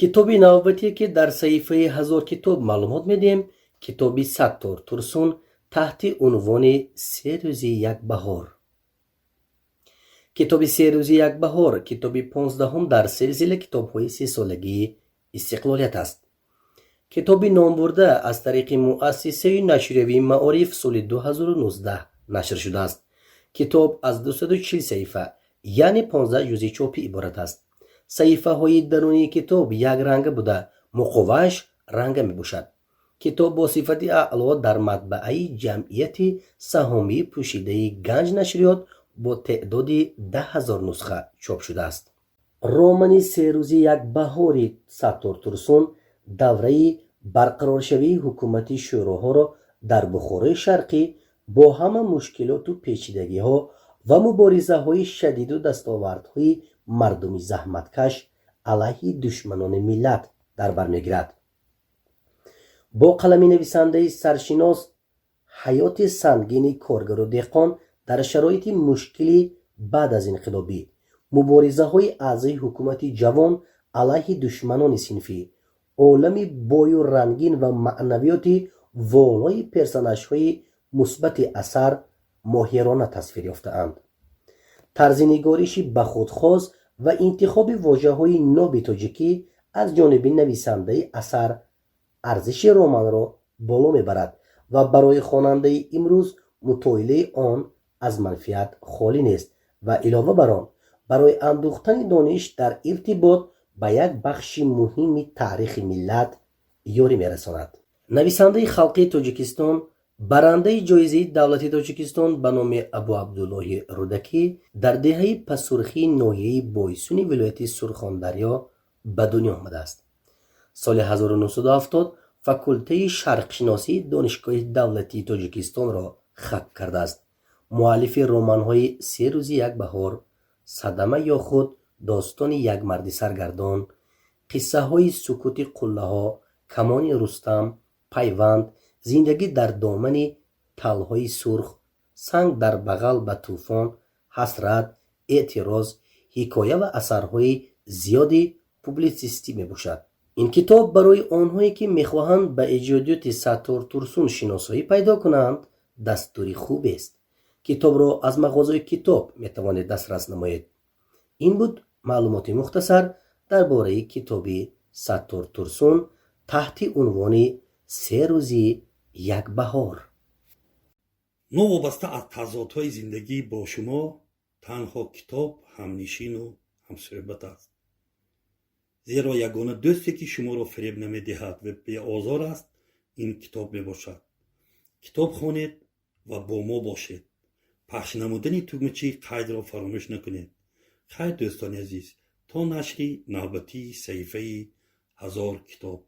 کتابی نوبتی که در صحیفه 1000 کتاب معلومات میدیم، کتابی ساتور تورسون تحت عنوان 3 روزی یک بهار. کتابی 3 روزی یک بهار کتابی 15 در سلسله کتاب‌های 3 سالگی استقلالیت است. کتابی نام برده از طریق مؤسسه نشریه معارف سال 2019 نشر شده است. کتاب از 240 صفحه یعنی 15 جزء چاپی عبارت است. صفحه های درونی کتاب یک رنگ بوده، مقواش رنگ می باشد. کتاب با صفت اعلی در مطبعه جمعیت سهامی پوشیده گنج نشریات با تعداد 10,000 نسخه چاپ شده است. رمان 3 روزی یک بهار ساتور تورسون دوره برقرارشوی حکومت شوراها را در بخارای شرقی با همه مشکلات و پیچیدگی ها و مبارزه های شدید و دستاوردهای مردمی زحمتکش علیه دشمنان ملت در بر میگیرد. با قلم نویسنده سرشناس حیات سنگین کارگر و دهقان در شرایط مشکلی بعد از انقلابی، مبارزه های اعضای حکومت جوان علیه دشمنان صنفی، عالمی بای و رنگین و معنویات والای پرسنش های مثبت اثر ماهرانه تصویر یافته‌اند. طرز نگارشی به خودخواست و انتخاب واژه های ناب تاجیکی از جانب نویسنده اثر ارزش رمان را بالا میبرد و برای خواننده امروز مطالعه آن از منفیت خالی نیست و علاوه بر آن برای اندوختن دانش در ارتباط به یک بخش مهم تاریخ ملت یاری میرساند. نویسنده خلقی تاجیکستان، برنده جایزه دولتی تاجیکستان به نام ابو عبدالله رودکی در دهه پسرخی ناحیه بایسون ولایت سرخاندریا به دنیا آمده است. سال 1970 فاکولته شرقشناسی دانشگاه دولتی تاجیکستان را ختم کرده است. مؤلف رمان‌های 3 روزی یک بهار، صدمه یا خود، داستان یک مرد سرگردان، قصه های سکوت قله ها، کمان رستم، پیوند، زندگی در دامن تلهای سرخ، سنگ در بغل به طوفان، حسرت، اعتراض، حکایه و اثرهای زیادی پوبلیسیستی می باشد. این کتاب برای آنهایی که میخواهند به ایجادیات ساتور تورسون شناسایی پیدا کنند دستوری خوب است. کتاب را از مغازه کتاب میتوانید دسترس نمایید. این بود معلومات مختصر درباره کتاب ساتور تورسون تحت عنوان 3 روزی یک بهار. نوابسته از تضادهای زندگی با شما تنها کتاب همنشین و همصحبت است. زیرا یگانه دوستی که شما را فریب نمیدهد و بی آزار است این کتاب می باشد. کتاب خوانید و با ما باشید. پخش نمودن تگمچی قید را فراموش نکنید. خیر دوستان عزیز، تا نشری نوبتی صحیفه 1000 کتاب.